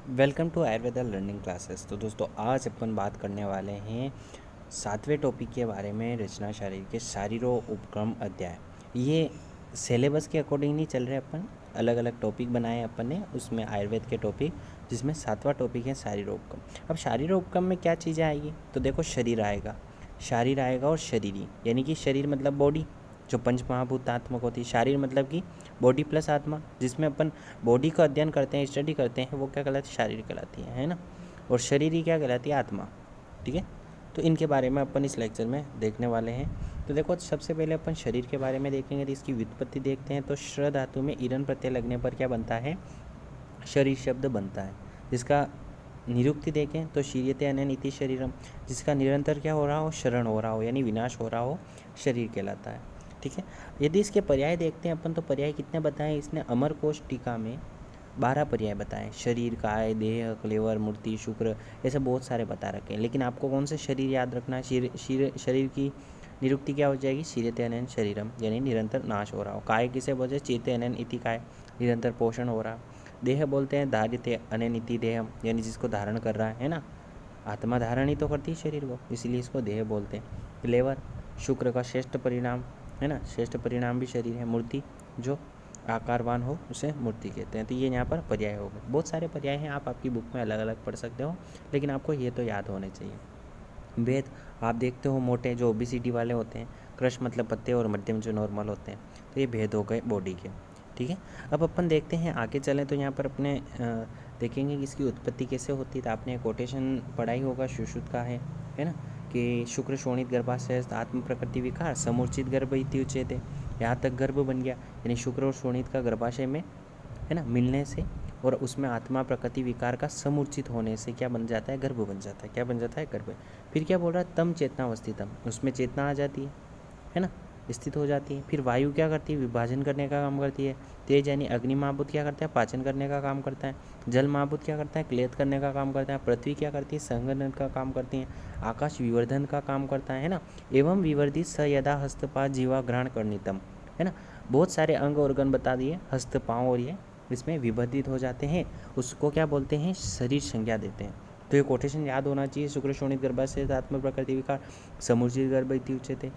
Welcome to Ayurveda learning classes. तो दोस्तों आज अपन बात करने वाले हैं 7वें टॉपिक के बारे में, रचना शरीर के शारीरो उपक्रम अध्याय। ये सिलेबस के अकॉर्डिंग नहीं चल रहे, अपन अलग अलग टॉपिक बनाए अपन ने, उसमें आयुर्वेद के टॉपिक, जिसमें 7वां टॉपिक है शारीरो उपक्रम। अब शारीरो उपक्रम में क्या चीज़ें आएगी, तो देखो शरीर आएगा और शरीरी, यानी कि शरीर मतलब बॉडी, जो पंच महाभूतात्मक होती है। शारीर मतलब कि बॉडी प्लस आत्मा, जिसमें अपन बॉडी का अध्ययन करते हैं, स्टडी करते हैं, वो क्या कहलाती है, शारीर कहलाती है ना। और शरीर ही क्या कहलाती है, आत्मा। ठीक है, तो इनके बारे में अपन इस लेक्चर में देखने वाले हैं। तो देखो सबसे पहले अपन शरीर के बारे में देखेंगे, तो इसकी व्युत्पत्ति देखते हैं। तो श्र धातु में ईरन प्रत्यय लगने पर क्या बनता है, शरीर शब्द बनता है। जिसका निरुक्ति देखें तो शीर्यते अनेन इति शरीरम, जिसका निरंतर क्या हो रहा हो, शरण हो रहा हो, यानी विनाश हो रहा हो, शरीर कहलाता है। ठीक है, यदि इसके पर्याय देखते हैं अपन, तो पर्याय कितने बताएं इसने, अमरकोश टीका में 12 पर्याय बताएं। शरीर, काय, देह, क्लेवर, मूर्ति, शुक्र, ऐसे बहुत सारे बता रखे हैं। लेकिन आपको कौन से शरीर याद रखना है, शरीर की निरुक्ति क्या हो जाएगी, शीर्यते अनेन शरीरम, यानी निरंतर नाश हो रहा हो। काय किसे बोलते, चेते अनेन इति काय, निरंतर पोषण हो रहा। देह बोलते हैं धार्यते अनेन इति देहम, यानी जिसको धारण कर रहा है ना, आत्मा धारण ही तो करती है शरीर को, इसीलिए इसको देह बोलते हैं। क्लेवर, शुक्र का श्रेष्ठ परिणाम है ना, श्रेष्ठ परिणाम भी शरीर है। मूर्ति, जो आकारवान हो उसे मूर्ति कहते हैं। तो ये यहाँ पर पर्याय हो गए, बहुत सारे पर्याय हैं, आप आपकी बुक में अलग अलग पढ़ सकते हो, लेकिन आपको ये तो याद होने चाहिए। वेद आप देखते हो, मोटे जो ओबेसिटी वाले होते हैं, क्रश मतलब पत्ते, और मध्यम जो नॉर्मल होते हैं। तो ये भेद हो गए बॉडी के। ठीक है, अब अपन देखते हैं आगे चलें, तो यहाँ पर अपने देखेंगे कि इसकी उत्पत्ति कैसे होती है। तो आपने कोटेशन पढ़ा ही होगा, सुश्रुत का है ना, कि शुक्र शोणित गर्भाशय आत्म प्रकृति विकार समूर्चित गर्भ इति उच्यते। यहाँ तक गर्भ बन गया, यानी शुक्र और शोणित का गर्भाशय में है ना मिलने से, और उसमें आत्मा प्रकृति विकार का समूर्चित होने से क्या बन जाता है, गर्भ बन जाता है। क्या बन जाता है, गर्भ। फिर क्या बोल रहा है, तम चेतनावस्थितम, उसमें चेतना आ जाती है ना, स्थित हो जाती है। फिर वायु क्या करती है, विभाजन करने का काम करती है। तेज यानी अग्नि महाभूत क्या करता है, पाचन करने का काम करता है। जल महाभूत क्या करता है, क्लेद करने का काम करता है। पृथ्वी क्या करती है, संघनन का काम करती है। आकाश विवर्धन का काम करता है ना। एवं विवर्धित स यदा हस्तपाद जीवा ग्रहण करनीतम, है ना। बहुत सारे अंग ऑर्गन बता दिए, हस्त पाँव, और ये इसमें विवर्धित हो जाते हैं, उसको क्या बोलते हैं, शरीर संज्ञा देते हैं। तो ये कोटेशन याद होना चाहिए, शुक्र शोणित गर्भाशय आत्म प्रकृति विकार समूर्जित गर्भ इति उच्यते।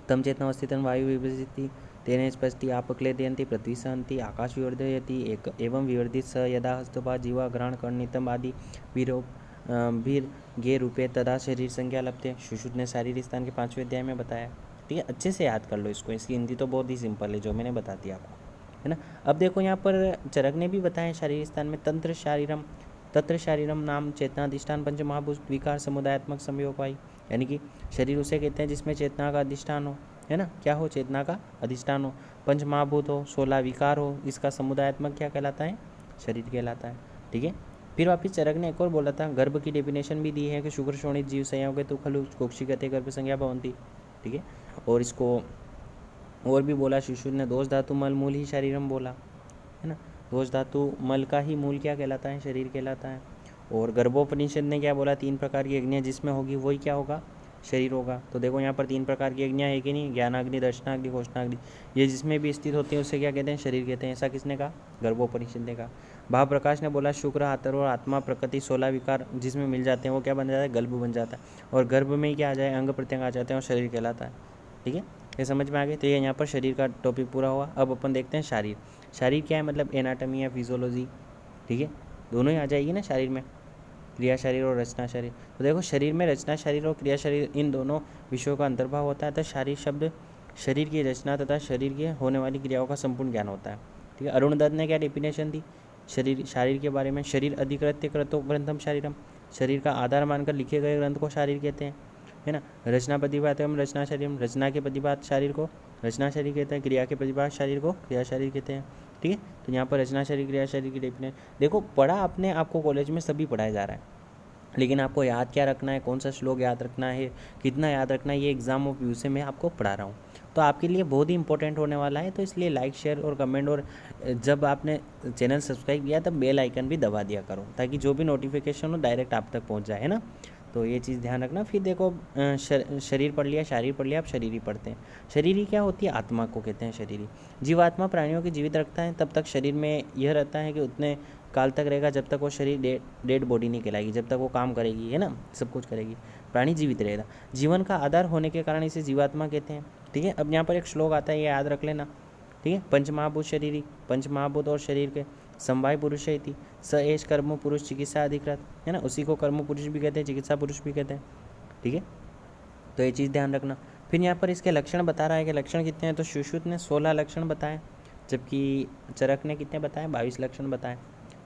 तम चेतनावस्थितं वायु विभजति तेन स्पष्टि आपक्लेदयन्ति पृथ्वी सहन्ति आकाश विवर्धयति एक एवं विवर्धित स यदा हस्तपाद जीवा ग्रहण कर्णितम आदि वीर गे रूपे तदा शरीर संज्ञा लभते। सुश्रुत ने शारीरिक स्थान के 5वें अध्याय में बताया। ठीक है, अच्छे से याद कर लो इसको, इसकी हिंदी तो बहुत ही सिंपल है, जो मैंने बता दिया आपको, है ना। अब देखो यहाँ पर चरक ने भी बताया शारीरिक स्थान में, तत्र शारीरम नाम चेतनाधिष्ठान पंच महाभूत विकार समुदायात्मक संयोगवाई, यानी कि शरीर उसे कहते हैं जिसमें चेतना का अधिष्ठान हो, है ना, क्या हो, चेतना का अधिष्ठान हो, पंच महाभूत हो, 16 विकार हो, इसका समुदायात्मक क्या कहलाता है, शरीर कहलाता है। ठीक है, फिर वापिस चरक ने एक और बोला था, गर्भ की डेफिनेशन भी दी है कि शुक्र शोणित जीव संयोग तो खलु कोक्षिगते गर्भ संज्ञा भवंती। ठीक है, और इसको और भी बोला, शिशु ने दोष धातु मल मूल ही शरीरम बोला, है ना। दोष धातु मल का ही मूल क्या कहलाता है, शरीर कहलाता है। और गर्भोपनिषद ने क्या बोला, 3 प्रकार की अग्नियाँ जिसमें होगी वही क्या होगा, शरीर होगा। तो देखो यहाँ पर 3 प्रकार की अग्नियाँ है कि नहीं, ज्ञानाग्नि, दर्शनाग्नि, घोषणाग्नि, ये जिसमें भी स्थित होती है उससे क्या कहते हैं, शरीर कहते हैं। ऐसा किसने कहा, गर्भोपनिषद ने कहा। भाव प्रकाश ने बोला, शुक्र, आतर और आत्मा प्रकृति 16 विकार जिसमें मिल जाते हैं वो क्या बन जाता है, गर्भ बन जाता है। और गर्भ में ही क्या आ जाए, अंग प्रत्यंग आ जाते हैं, और शरीर कहलाता है। ठीक है, ये समझ में आ गई। तो ये यहाँ पर शरीर का टॉपिक पूरा हुआ। अब अपन देखते हैं शारीर। शारीर क्या है, मतलब एनाटमी या फिजियोलॉजी। ठीक है, दोनों ही आ जाएगी ना शारीर में, क्रिया शरीर और रचना शरीर। तो देखो शरीर में रचना शरीर और क्रिया शरीर, इन दोनों विषयों का अंतर्भाव होता है। तो शारीर शब्द शरीर की रचना तथा शरीर की होने वाली क्रियाओं का संपूर्ण ज्ञान होता है। ठीक है, अरुण दत्त ने क्या डेफिनेशन दी शारीर के बारे में, शरीर अधिकृत्य कृतो ग्रंथम शारीरम, शरीर का आधार मानकर लिखे गए ग्रंथ को शारीर कहते हैं, है ना। रचना प्रतिभात एवं रचना शरीर, रचना के प्रतिभात शारीर को रचना शरीर कहते हैं, क्रिया के प्रतिभात शारीर को क्रिया शरीर कहते हैं। ठीक है, तो यहाँ पर रचना शरीर क्रिया शरीर की डेफिनेशन देखो, पढ़ा आपने, आपको कॉलेज में सभी पढ़ाया जा रहा है, लेकिन आपको याद क्या रखना है, कौन सा श्लोक याद रखना है, कितना याद रखना है, ये एग्जाम ऑफ व्यू से मैं आपको पढ़ा रहा हूँ, तो आपके लिए बहुत ही इंपॉर्टेंट होने वाला है। तो इसलिए लाइक, शेयर और कमेंट, और जब आपने चैनल सब्सक्राइब किया तब बेल आइकन भी दबा दिया करो, ताकि जो भी नोटिफिकेशन हो डायरेक्ट आप तक पहुँच जाए, है ना। तो ये चीज़ ध्यान रखना। फिर देखो शरीर पढ़ लिया, शारीर पढ़ लिया, आप शरीर ही पढ़ते हैं। शरीर ही क्या होती है, आत्मा को कहते हैं शरीरी। जीवात्मा प्राणियों की जीवित रखता है, तब तक शरीर में यह रहता है कि उतने काल तक रहेगा जब तक वो शरीर डेड बॉडी नहीं कहलाएगी, जब तक वो काम करेगी, है ना, सब कुछ करेगी, प्राणी जीवित रहेगा। जीवन का आधार होने के कारण इसे जीवात्मा कहते हैं। ठीक है, अब यहाँ पर एक श्लोक आता है, ये याद रख लेना। ठीक है, पंचमहाभूत शरीरी, पंचमहाभूत और शरीर के समवाय पुरुष है इति स एष कर्म पुरुष चिकित्सा अधिकृत, है ना, उसी को कर्म पुरुष भी कहते हैं, चिकित्सा पुरुष भी कहते हैं। ठीक है, तो ये चीज़ ध्यान रखना। फिर यहाँ पर इसके लक्षण बता रहा है कि लक्षण कितने हैं, तो सुश्रुत ने 16 लक्षण बताए, जबकि चरक ने कितने बताए, 22 लक्षण बताए।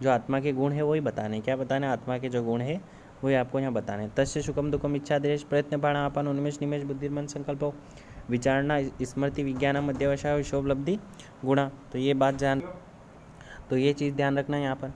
जो आत्मा के गुण है वही बताने, क्या बताने, आत्मा के जो गुण है वही आपको यहाँ बताने। तस्य सुखम दुखम इच्छा देश प्रयत्न प्राणापान उन्मेष निमेष बुद्धिर्मन संकल्प विचारणा स्मृति विज्ञानम अध्यवसाय विशोपलब्धि गुणा, तो ये बात तो ये चीज़ ध्यान रखना यहाँ पर।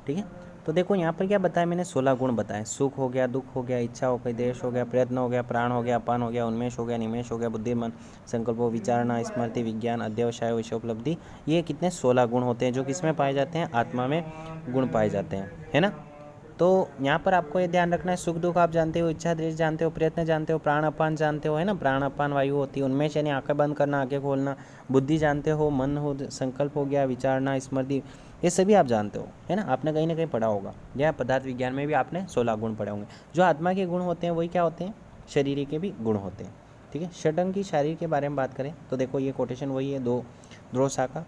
ठीक है, तो देखो यहाँ पर क्या बताया मैंने, 16 गुण बताए। सुख हो गया, दुख हो गया, इच्छा हो गई, देश हो गया, प्रयत्न हो गया, प्राण हो गया, अपान हो गया, उन्मेष हो गया, निमेष हो गया, बुद्धिमान, संकल्प, विचारणा, स्मृति, विज्ञान, अध्यवसाय, विषयोपलब्धि, ये कितने 16 गुण होते हैं जो किसमें पाए जाते हैं, आत्मा में गुण पाए जाते हैं, है ना। तो यहाँ पर आपको ये ध्यान रखना है, सुख दुख आप जानते हो, इच्छा देश जानते हो, प्रयत्न जानते हो, प्राण अपान जानते हो, है ना, प्राण अपान वायु होती है, उन्मेष यानी आंखें बंद करना, आंखें खोलना, बुद्धि जानते हो, मन हो, संकल्प हो गया, विचारणा, स्मृति, ये सभी आप जानते हो, है ना, आपने कहीं ना कहीं पढ़ा होगा, या पदार्थ विज्ञान में भी आपने 16 गुण पढ़े होंगे। जो आत्मा के गुण होते हैं वही क्या होते हैं, शरीर के भी गुण होते हैं। ठीक है, षडंग की शारीर के बारे में बात करें तो देखो ये कोटेशन वही है, दो ध्रुव शाखा,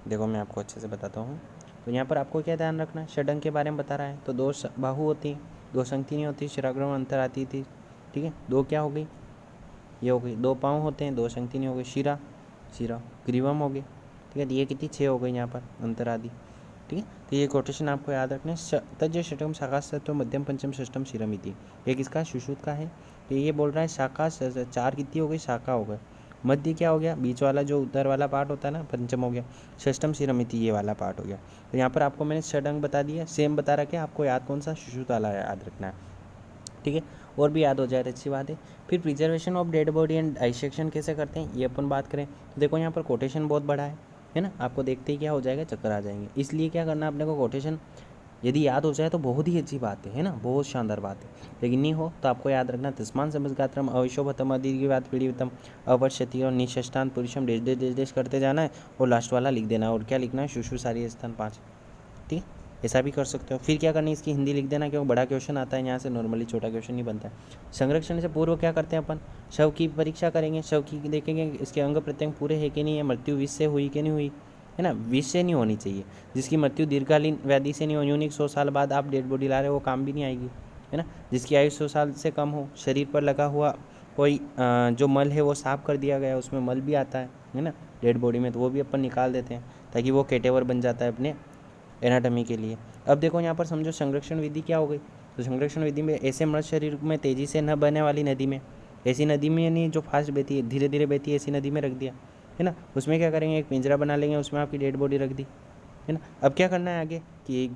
देखो मैं आपको अच्छे से बताता हूँ। तो यहाँ पर आपको क्या ध्यान रखना है, षडंग के बारे में बता रहा है, तो 2 बाहु होती है, 2 संगति नहीं होती, शिराग्रम अंतर आती थी। ठीक है, 2 क्या हो गई, ये हो गई, 2 पाँव होते हैं, 2 संगति नहीं हो गई, शिरा ग्रीवम हो गई। ठीक है, ये कितनी 6 हो गई यहाँ पर अंतर आदि। ठीक है, तो ये कोटेशन आपको याद रखना है। तज षटम शाखा सत्व मध्यम पंचम षष्टम शिरमिति, ये किसका, सुश्रुत का है। तो ये बोल रहा है शाखा 4 कितनी हो गई, शाखा हो गई, मध्य क्या हो गया, बीच वाला जो उत्तर वाला पार्ट होता है ना, पंचम हो गया, षष्टम शिरमिति ये वाला पार्ट हो गया। तो यहाँ पर आपको मैंने षडंग बता दिया, सेम बता रखा है, आपको याद कौन सा, सुश्रुत वाला याद रखना है। ठीक है, और भी याद हो जाए तो अच्छी बात है। फिर preservation of dead body and dissection कैसे करते हैं ये अपन बात करें तो देखो यहाँ पर कोटेशन बहुत बड़ा है ना, आपको देखते ही क्या हो जाएगा, चक्कर आ जाएंगे। इसलिए क्या करना अपने को, कोटेशन यदि याद हो जाए तो बहुत ही अच्छी बात है ना, बहुत शानदार बात है। लेकिन नहीं हो तो आपको याद रखना, तस्मान समझगात्रम अविशोभतम अधिवाद पीड़ितम अवर्षति और निष्ठान पुरुषम डेश करते जाना है, और लास्ट वाला लिख देना, और क्या लिखना है, सुषु सारी स्थान 5। ठीक है, ऐसा भी कर सकते हो। फिर क्या करना है, इसकी हिंदी लिख देना, क्योंकि बड़ा क्वेश्चन आता है यहाँ से, नॉर्मली छोटा क्वेश्चन नहीं बनता है। संरक्षण से पूर्व क्या करते हैं अपन, शव की परीक्षा करेंगे, शव की देखेंगे इसके अंग प्रत्यंग पूरे है कि नहीं है, मृत्यु विष से हुई कि नहीं हुई, है ना, विष से नहीं होनी चाहिए। जिसकी मृत्यु दीर्घकालीन व्याधि से नहीं हो, यूनिक 100 साल बाद आप डेड बॉडी ला रहे हो, वो काम भी नहीं आएगी, है ना। जिसकी आयु 100 साल से कम हो, शरीर पर लगा हुआ कोई जो मल है वो साफ कर दिया गया, उसमें मल भी आता है ना डेड बॉडी में, तो वो भी अपन निकाल देते हैं ताकि वो कैटेवर बन जाता है अपने एनाटॉमी के लिए। अब देखो यहाँ पर समझो संरक्षण विधि क्या हो गई, तो संरक्षण विधि में ऐसे मृत शरीर में तेज़ी से न बहने वाली नदी में, ऐसी नदी में नहीं जो फास्ट बहती है, धीरे धीरे बहती है, ऐसी नदी में रख दिया, है ना। उसमें क्या करेंगे, एक पिंजरा बना लेंगे, उसमें आपकी डेड बॉडी रख दी, है ना। अब क्या करना है आगे कि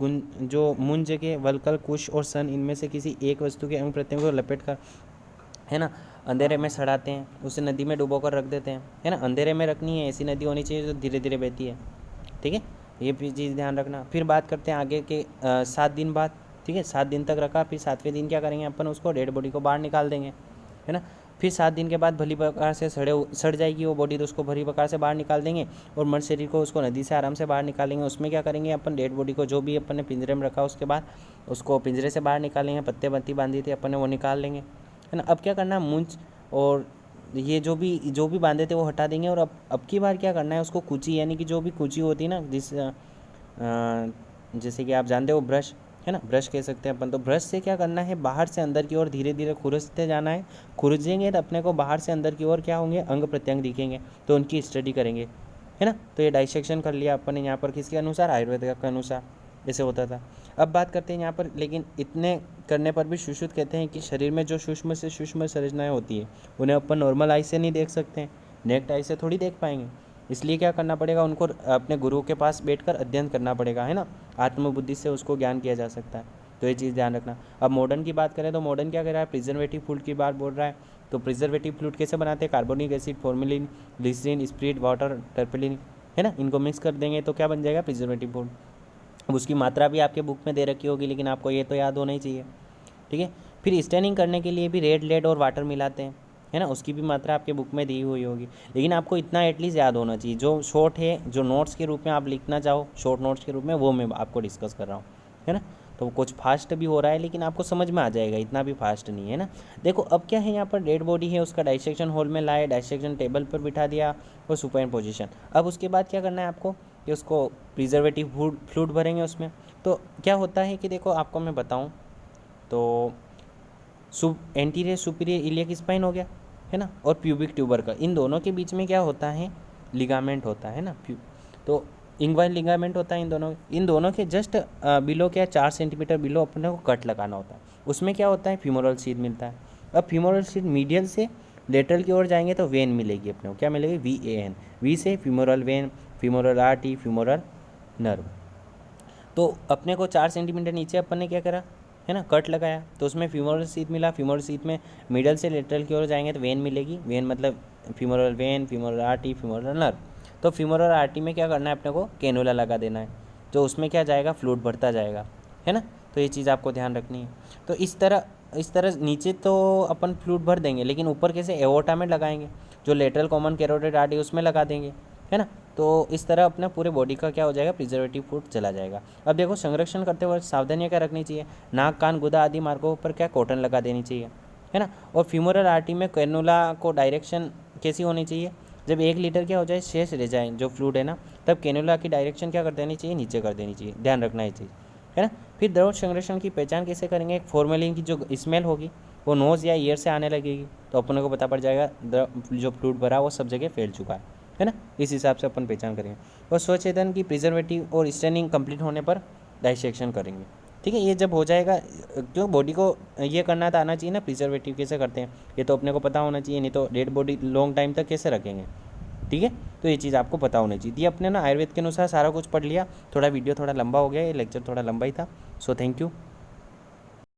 जो मुंज के वल्कल कुश और सन, इनमें से किसी एक वस्तु के अंग प्रत्यंग को लपेट कर, है ना, अंधेरे में सड़ाते हैं, उसे नदी में डुबो कर रख देते हैं, है ना। अंधेरे में रखनी है, ऐसी नदी होनी चाहिए जो धीरे धीरे बहती है। ठीक है, ये भी चीज़ ध्यान रखना। फिर बात करते हैं आगे के 7 दिन बाद। ठीक है, 7 दिन तक रखा, फिर 7वें दिन क्या करेंगे अपन, उसको डेड बॉडी को बाहर निकाल देंगे, है ना। फिर 7 दिन के बाद भली प्रकार से सड़ जाएगी वो बॉडी, तो उसको भली प्रकार से बाहर निकाल देंगे, और मर्द शरीर को उसको नदी से आराम से बाहर निकालेंगे। उसमें क्या करेंगे अपन, डेड बॉडी को जो भी अपन ने पिंजरे में रखा उसके बाद उसको पिंजरे से बाहर निकालेंगे, पत्ते बत्ती बांधी थी अपन ने वो निकाल लेंगे, है ना। अब क्या करना है, मूंछ और ये जो भी बांधे थे वो हटा देंगे, और अब की बार क्या करना है, उसको कुची, यानी कि जो भी कुची होती है ना, जैसे कि आप जानते हो ब्रश, है ना, ब्रश कह सकते हैं अपन, तो ब्रश से क्या करना है, बाहर से अंदर की ओर धीरे धीरे खुरसते जाना है। खुरजेंगे तो अपने को बाहर से अंदर की ओर क्या होंगे, अंग प्रत्यंग दिखेंगे, तो उनकी स्टडी करेंगे, है ना। तो ये डाइसेक्शन कर लिया अपन ने यहाँ पर, किसके अनुसार, आयुर्वेद के अनुसार ऐसे होता था। अब बात करते हैं यहाँ पर, लेकिन इतने करने पर भी सुश्रुत कहते हैं कि शरीर में जो सूक्ष्म से सूक्ष्म संरचनाएं होती है उन्हें अपन नॉर्मल आई से नहीं देख सकते हैं, नेक्ट आई से थोड़ी देख पाएंगे। इसलिए क्या करना पड़ेगा, उनको अपने गुरु के पास बैठकर अध्ययन करना पड़ेगा, है ना। आत्मबुद्धि से उसको ज्ञान किया जा सकता है, तो ये चीज़ ध्यान रखना। अब मॉडर्न की बात करें तो मॉडर्न क्या कर रहा है, प्रिजर्वेटिव फ्लूइड की बात बोल रहा है। तो प्रिजर्वेटिव फ्लूइड कैसे बनाते हैं, carbonic acid, formalin, glycerine, spirit, water, turpentine, है ना, इनको मिक्स कर देंगे तो क्या बन जाएगा, प्रिजर्वेटिव फ्लूइड। अब उसकी मात्रा भी आपके बुक में दे रखी होगी, लेकिन आपको ये तो याद होना ही चाहिए। ठीक है, फिर स्टेनिंग करने के लिए भी रेड लेड और वाटर मिलाते हैं, है ना, उसकी भी मात्रा आपके बुक में दी हुई होगी, लेकिन आपको इतना एटलीस्ट याद होना चाहिए। जो शॉर्ट है, जो नोट्स के रूप में आप लिखना चाहो, शॉर्ट नोट्स के रूप में, वो मैं आपको डिस्कस कर रहा हूँ। है ना। तो कुछ फास्ट भी हो रहा है लेकिन आपको समझ में आ जाएगा, इतना भी फास्ट नहीं है ना। देखो अब क्या है, यहाँ पर डेड बॉडी है, उसका डाइसेक्शन हॉल में लाए, डाइसेक्शन टेबल पर बिठा दिया और सुपाइन पोजीशन। अब उसके बाद क्या करना है आपको, कि उसको प्रिजर्वेटिव फ्लूइड भरेंगे उसमें। तो क्या होता है कि देखो आपको मैं बताऊँ तो एंटीरियर सुपीरियर इलियक स्पाइन हो गया, है ना, और प्यूबिक ट्यूबर का, इन दोनों के बीच में क्या होता है, लिगामेंट होता है ना। तो इंग्वाइन लिगामेंट होता है इन दोनों के जस्ट बिलो क्या 4 सेंटीमीटर बिलो अपने को कट लगाना होता है। उसमें क्या होता है, फीमोरल शीथ मिलता है। अब फीमोरल शीथ मीडियल से लेटरल की ओर जाएंगे तो वेन मिलेगी अपने को, क्या मिलेगी, VAN। वी से femoral when, femoral artery, femoral nerve. तो अपने को 4 सेंटीमीटर नीचे अपन ने क्या करा, है ना, कट लगाया, तो उसमें फीमोरल शीथ मिला। फीमोरल शीथ में मिडल से लेटरल की ओर जाएंगे तो वेन मिलेगी, वेन मतलब femoral when, femoral artery, femoral nerve. तो फीमोरल आर्टरी में क्या करना है अपने को, कैनुला लगा देना है, जो उसमें क्या जाएगा, फ्लूइड भरता जाएगा, है ना। तो ये चीज़ आपको ध्यान रखनी है। तो इस तरह नीचे तो अपन फ्लूइड भर देंगे, लेकिन ऊपर कैसे, एओर्टा में लगाएंगे, जो लेटरल कॉमन कैरोटिड आर्टरी उसमें लगा देंगे, है ना। तो इस तरह अपना पूरे बॉडी का क्या हो जाएगा, प्रिजर्वेटिव फ्लूइड चला जाएगा। अब देखो संरक्षण करते वक्त सावधानियाँ क्या रखनी चाहिए, नाक कान गुदा आदि मार्गों पर क्या कॉटन लगा देनी चाहिए, है ना। और फीमोरल आर्टरी में कैनुला को डायरेक्शन कैसी होनी चाहिए, जब 1 लीटर क्या हो जाए, शेष रह जाए जो फ्लूइड है ना, तब कैनुला की डायरेक्शन क्या कर देनी चाहिए, नीचे कर देनी चाहिए, ध्यान रखना है चीज़, है ना। फिर द्रव संरक्षण की पहचान कैसे करेंगे, एक फॉर्मेलिन की जो स्मेल होगी वो नोज़ या ईयर से आने लगेगी, तो अपने को पता पड़ जाएगा जो फ्लूइड भरा वो सब जगह फैल चुका है ना। इस हिसाब से अपन पहचान करेंगे। और स्वच्छेदन की प्रिजर्वेटिव और स्टेनिंग कंप्लीट होने पर डाइसेक्शन करेंगे, ठीक है। ये जब हो जाएगा, क्यों बॉडी को ये करना तो आना चाहिए ना, प्रिजर्वेटिव कैसे करते हैं ये तो अपने को पता होना चाहिए, नहीं तो डेड बॉडी लॉन्ग टाइम तक कैसे रखेंगे, ठीक है। तो ये चीज़ आपको पता होनी चाहिए। ये अपने ना आयुर्वेद के अनुसार सारा कुछ पढ़ लिया, थोड़ा वीडियो थोड़ा लंबा हो गया, ये लेक्चर थोड़ा लंबा ही था। So thank you.